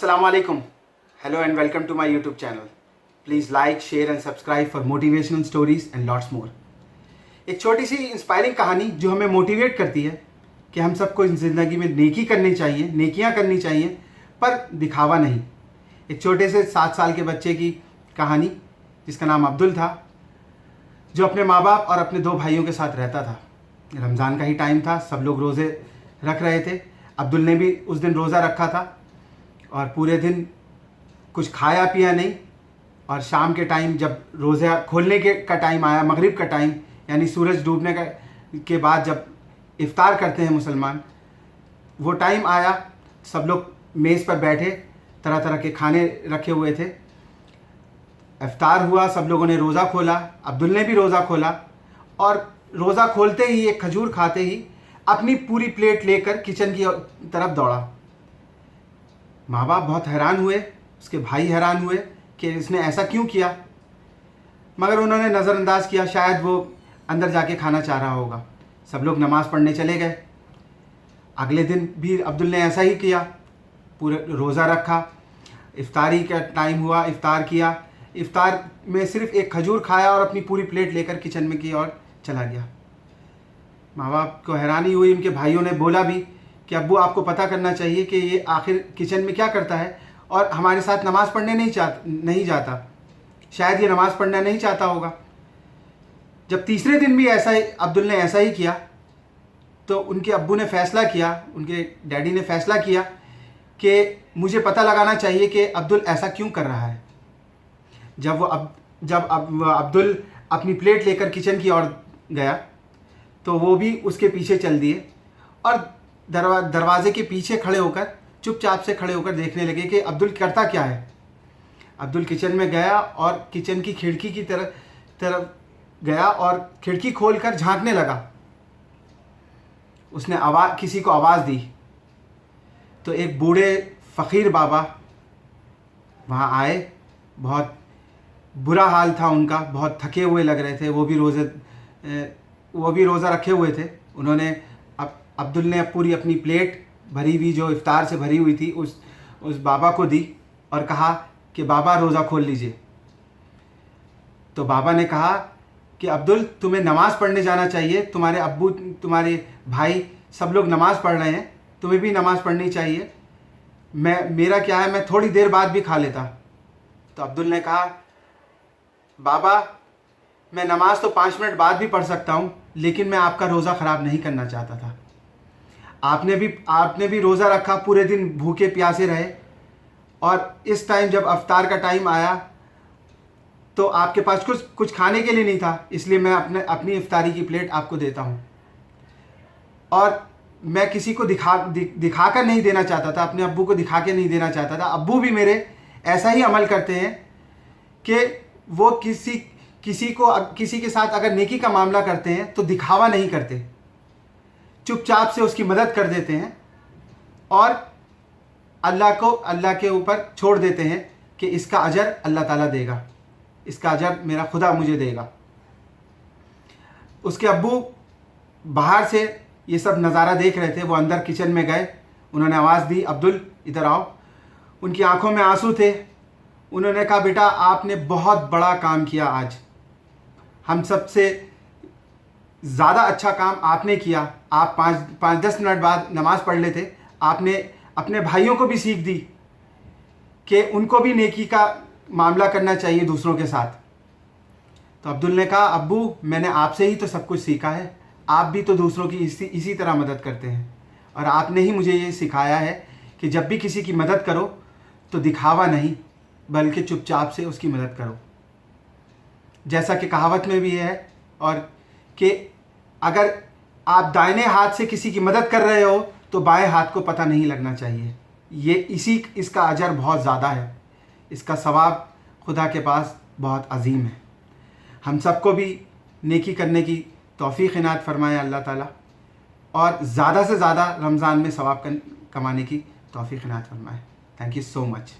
Assalamu alaikum. Hello and welcome to my YouTube channel. Please like, share and subscribe for motivational stories and lots more. एक छोटी सी inspiring कहानी जो हमें motivate करती है कि हम सबको ज़िंदगी में नेकी करनी चाहिए, नेकियां करनी चाहिए, पर दिखावा नहीं। एक छोटे से 7 साल के बच्चे की कहानी जिसका नाम अब्दुल था, जो अपने माँ बाप और अपने 2 भाइयों के साथ रहता था। रमज़ान का ही टाइम था, सब लोग रोज़े रख रहे थे। अब्दुल ने भी उस दिन रोज़ा रखा था और पूरे दिन कुछ खाया पिया नहीं। और शाम के टाइम जब रोज़ा खोलने का टाइम आया, मगरिब का टाइम यानी सूरज डूबने के बाद जब इफ़्तार करते हैं मुसलमान, वो टाइम आया, सब लोग मेज़ पर बैठे, तरह तरह के खाने रखे हुए थे। इफ़्तार हुआ, सब लोगों ने रोज़ा खोला, अब्दुल ने भी रोज़ा खोला और रोज़ा खोलते ही, एक खजूर खाते ही अपनी पूरी प्लेट लेकर किचन की तरफ दौड़ा। माँ बाप बहुत हैरान हुए, उसके भाई हैरान हुए कि इसने ऐसा क्यों किया, मगर उन्होंने नज़रअंदाज किया, शायद वो अंदर जाके खाना चाह रहा होगा। सब लोग नमाज़ पढ़ने चले गए। अगले दिन भी अब्दुल ने ऐसा ही किया, पूरे रोज़ा रखा। इफ़्तारी का टाइम हुआ, इफ़्तार किया। इफ़्तार में सिर्फ़ एक खजूर खाया और अपनी पूरी प्लेट लेकर किचन में की और चला गया। माँ बाप को हैरानी हुई। उनके भाइयों ने बोला भी कि अब्बू, आपको पता करना चाहिए कि ये आखिर किचन में क्या करता है और हमारे साथ नमाज़ पढ़ने नहीं जाता। शायद ये नमाज़ पढ़ना नहीं चाहता होगा। जब तीसरे दिन भी अब्दुल ने ऐसा ही किया तो उनके अब्बू ने फ़ैसला किया, उनके डैडी ने फ़ैसला किया कि मुझे पता लगाना चाहिए कि अब्दुल ऐसा क्यों कर रहा है। जब अब्दुल अपनी प्लेट लेकर किचन की ओर गया तो वो भी उसके पीछे चल दिए और दरवाज़े के पीछे खड़े होकर, चुपचाप से खड़े होकर देखने लगे कि अब्दुल करता क्या है। अब्दुल किचन में गया और किचन की खिड़की की तरफ गया और खिड़की खोलकर झांकने लगा। उसने किसी को आवाज़ दी तो एक बूढ़े फ़कीर बाबा वहाँ आए। बहुत बुरा हाल था उनका, बहुत थके हुए लग रहे थे। वो भी रोज़ा रखे हुए थे। उन्होंने अब्दुल ने पूरी अपनी प्लेट भरी हुई, जो इफ़्तार से भरी हुई थी, उस बाबा को दी और कहा कि बाबा रोज़ा खोल लीजिए। तो बाबा ने कहा कि अब्दुल, तुम्हें नमाज़ पढ़ने जाना चाहिए। तुम्हारे अब्बू, तुम्हारे भाई सब लोग नमाज़ पढ़ रहे हैं, तुम्हें भी नमाज़ पढ़नी चाहिए। मेरा क्या है, मैं थोड़ी देर बाद भी खा लेता। तो अब्दुल ने कहा, बाबा, मैं नमाज़ तो 5 मिनट बाद भी पढ़ सकता हूँ, लेकिन मैं आपका रोज़ा ख़राब नहीं करना चाहता था। आपने भी रोज़ा रखा, पूरे दिन भूखे प्यासे रहे और इस टाइम जब अफ्तार का टाइम आया तो आपके पास कुछ खाने के लिए नहीं था, इसलिए मैं अपनी इफ्तारी की प्लेट आपको देता हूँ। और मैं किसी को दिखा कर नहीं देना चाहता था, अपने अब्बू को दिखा के नहीं देना चाहता था। अब्बू भी मेरे ऐसा ही अमल करते हैं कि वो किसी के साथ अगर नेकी का मामला करते हैं तो दिखावा नहीं करते, चुपचाप से उसकी मदद कर देते हैं और अल्लाह के ऊपर छोड़ देते हैं कि इसका अजर अल्लाह ताला देगा, इसका अजर मेरा खुदा मुझे देगा। उसके अब्बू बाहर से ये सब नज़ारा देख रहे थे। वो अंदर किचन में गए, उन्होंने आवाज़ दी, अब्दुल इधर आओ। उनकी आंखों में आंसू थे। उन्होंने कहा, बेटा, आपने बहुत बड़ा काम किया आज। हम सबसे ज़्यादा अच्छा काम आपने किया। आप 5-10 मिनट बाद नमाज़ पढ़ लेते। आपने अपने भाइयों को भी सीख दी कि उनको भी नेकी का मामला करना चाहिए दूसरों के साथ। तो अब्दुल ने कहा, अब्बू, मैंने आपसे ही तो सब कुछ सीखा है। आप भी तो दूसरों की इसी तरह मदद करते हैं और आपने ही मुझे ये सिखाया है कि जब भी किसी की मदद करो तो दिखावा नहीं, बल्कि चुपचाप से उसकी मदद करो। जैसा कि कहावत में भी है, और कि अगर आप दाहिने हाथ से किसी की मदद कर रहे हो तो बाएं हाथ को पता नहीं लगना चाहिए। इसका अजर बहुत ज़्यादा है, इसका सवाब खुदा के पास बहुत अजीम है। हम सबको भी नेकी करने की तौफीक इनायत फरमाए अल्लाह ताला, और ज़्यादा से ज़्यादा रमज़ान में सवाब कमाने की तौफीक इनायत फरमाए। Thank you so much.